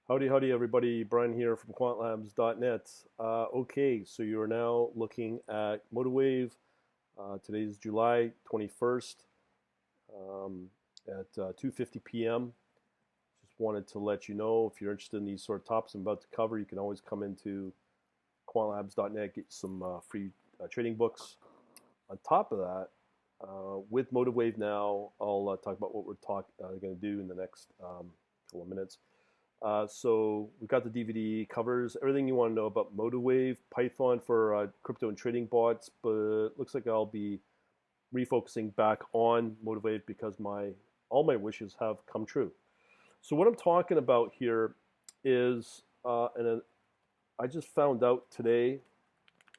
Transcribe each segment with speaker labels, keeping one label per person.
Speaker 1: Howdy, howdy, everybody. Brian here from quantlabs.net. Okay, so you are now looking at MotiveWave. Today's July 21st at 2:50 p.m. Just wanted to let you know if you're interested in these sort of topics I'm about to cover, you can always come into quantlabs.net, get some free trading books. On top of that, with MotiveWave now, I'll talk about what we're going to do in the next couple of minutes. So we've got the DVD covers everything you want to know about MotiveWave, Python for crypto and trading bots, but it looks like I'll be refocusing back on MotiveWave because all my wishes have come true. So what I'm talking about here is, I just found out today,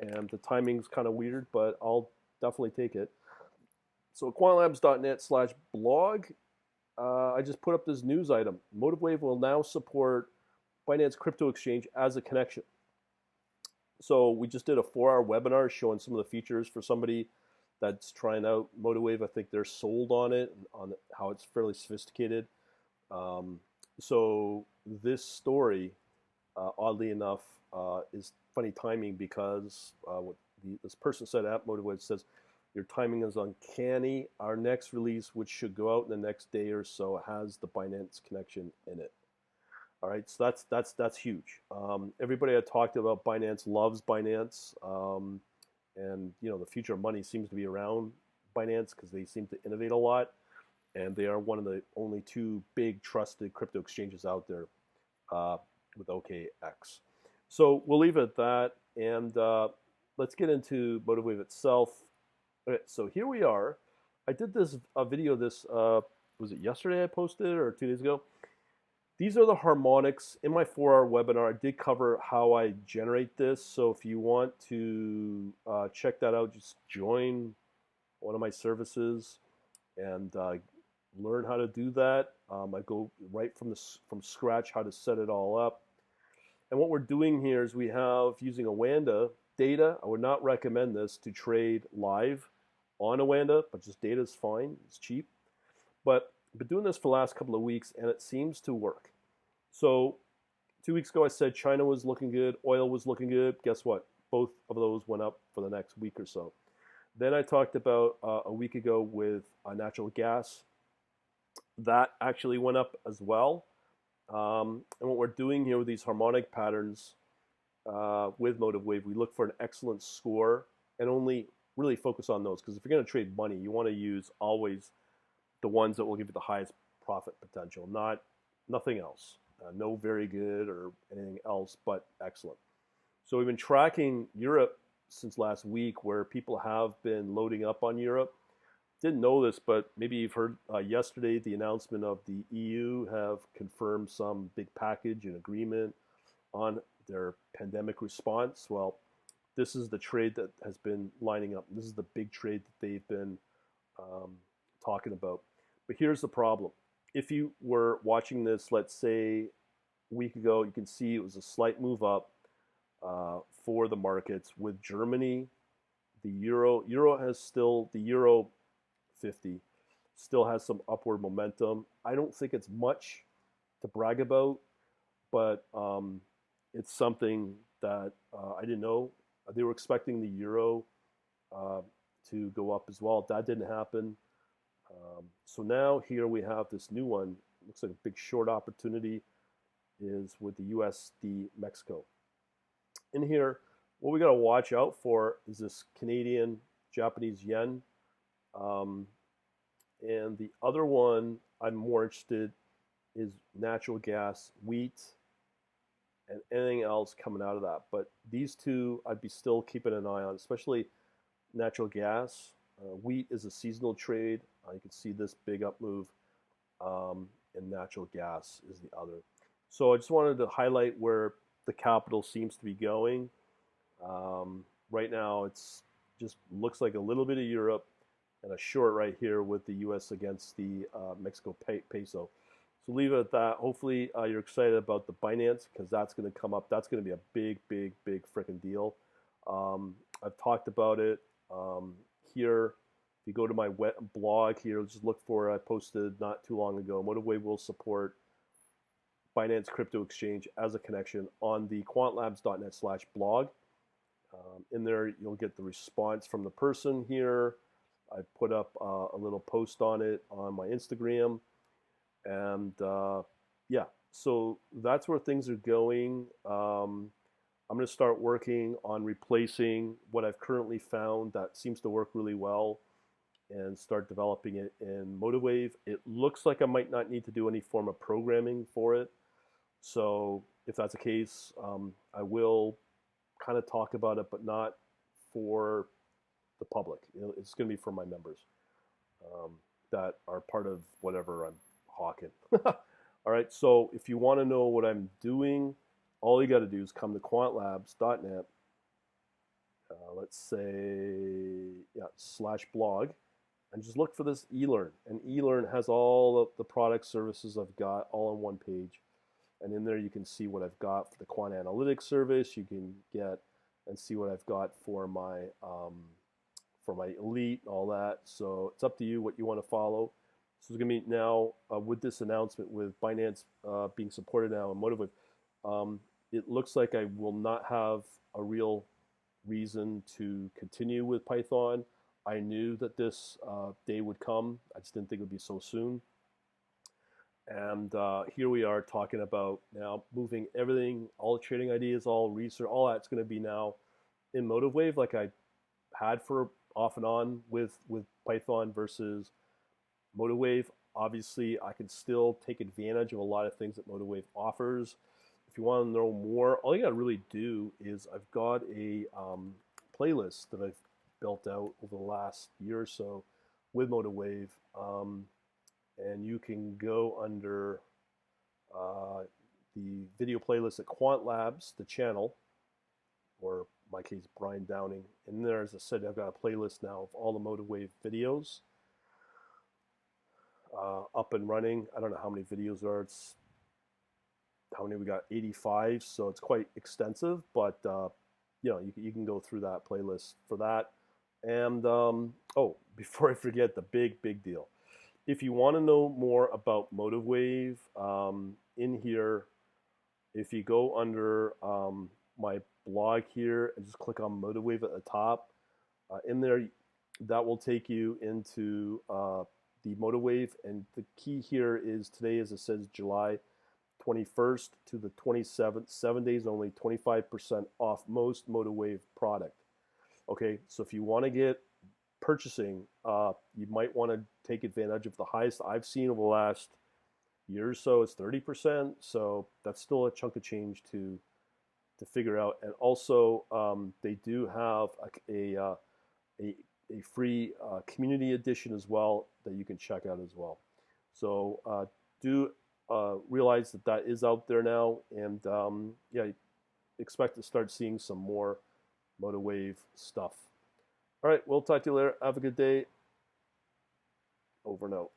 Speaker 1: and the timing's kind of weird, but I'll definitely take it. So quantlabs.net/blog, I just put up this news item. MotiveWave will now support Binance Crypto Exchange as a connection. So we just did a 4-hour webinar showing some of the features for somebody that's trying out MotiveWave. I think they're sold on it, on how it's fairly sophisticated. So this story, oddly enough, is funny timing because this person said at MotiveWave says, your timing is uncanny. Our next release, which should go out in the next day or so, has the Binance connection in it. All right, so that's huge. Everybody I talked about Binance loves Binance, and the future of money seems to be around Binance because they seem to innovate a lot, and they are one of the only two big trusted crypto exchanges out there with OKX. So we'll leave it at that, and let's get into MotiveWave itself. Okay, so here we are. I did this video. Was it yesterday I posted or 2 days ago? These are the harmonics. In my 4-hour webinar, I did cover how I generate this. So if you want to check that out, just join one of my services and learn how to do that. I go right from scratch how to set it all up. And what we're doing here is we have, using Oanda data. I would not recommend this to trade live on Oanda, but just data is fine. It's cheap. But I've been doing this for the last couple of weeks, and it seems to work. So 2 weeks ago, I said China was looking good, oil was looking good. Guess what? Both of those went up for the next week or so. Then I talked about a week ago with natural gas. That actually went up as well. And what we're doing here with these harmonic patterns with MotiveWave, we look for an excellent score and only really focus on those, because if you're going to trade money, you want to use always the ones that will give you the highest profit potential, nothing else. No very good or anything else but excellent. So we've been tracking Europe since last week, where people have been loading up on Europe. Didn't know this, but maybe you've heard yesterday the announcement of the EU have confirmed some big package and agreement on their pandemic response. Well, this is the trade that has been lining up. This is the big trade that they've been talking about. But here's the problem. If you were watching this, let's say a week ago, you can see it was a slight move up for the markets with Germany. The euro the euro 50 still has some upward momentum. I don't think it's much to brag about, but it's something that I didn't know. They were expecting the euro to go up as well. That didn't happen. So now here we have this new one. Looks like a big short opportunity is with the USD Mexico. In here, what we got to watch out for is this Canadian Japanese yen. And the other one I'm more interested is natural gas, wheat, and anything else coming out of that. But these two I'd be still keeping an eye on, especially natural gas. Wheat is a seasonal trade. You can see this big up move, and natural gas is the other. So I just wanted to highlight where the capital seems to be going. Right now, it's just looks like a little bit of Europe and a short right here with the U.S. against the Mexico peso. So leave it at that. Hopefully, you're excited about the Binance, because that's going to come up. That's going to be a big, big, big freaking deal. I've talked about it here. If you go to my blog here, just look for I posted not too long ago. MotiveWave will support Binance Crypto Exchange as a connection on the quantlabs.net/blog. In there, you'll get the response from the person here. I put up a little post on it on my Instagram. And yeah, so that's where things are going. I'm going to start working on replacing what I've currently found that seems to work really well and start developing it in MotiveWave. It looks like I might not need to do any form of programming for it. So if that's the case, I will kind of talk about it, but not for the public. It's going to be for my members that are part of whatever I'm hawking. All right, so if you want to know what I'm doing, all you got to do is come to quantlabs.net. Let's say, yeah, /blog, and just look for this eLearn. And eLearn has all of the product services I've got all on one page. And in there you can see what I've got for the Quant Analytics service. You can get and see what I've got for my Elite and all that. So it's up to you what you want to follow. So it's going to be now with this announcement with Binance being supported now in MotiveWave, it looks like I will not have a real reason to continue with Python. I knew that this day would come. I just didn't think it would be so soon. And here we are talking about now moving everything, all the trading ideas, all research, all that's going to be now in MotiveWave, like I had for off and on with Python versus MotiveWave. Obviously, I can still take advantage of a lot of things that MotiveWave offers. If you want to know more, all you got to really do is I've got a playlist that I've built out over the last year or so with MotiveWave. And you can go under the video playlist at Quant Labs, the channel, or in my case, Brian Downing. And there, as I said, I've got a playlist now of all the MotiveWave videos up and running. I don't know how many videos there are. It's how many we got? 85. So it's quite extensive, but you know, you can go through that playlist for that. And oh, before I forget, the big deal. If you want to know more about MotiveWave, in here, if you go under my blog here and just click on MotiveWave at the top, in there, that will take you into the MotiveWave. And the key here is today, as it says, July 21st to the 27th, 7 days only, 25% off most MotiveWave product. Okay, so if you want to get purchasing, you might want to take advantage of the highest I've seen over the last year or so. It's 30%, so that's still a chunk of change to figure out. And also, they do have a free community edition as well that you can check out as well. So do realize that that is out there now, and yeah, expect to start seeing some more MotiveWave stuff. All right, we'll talk to you later. Have a good day. Over and out.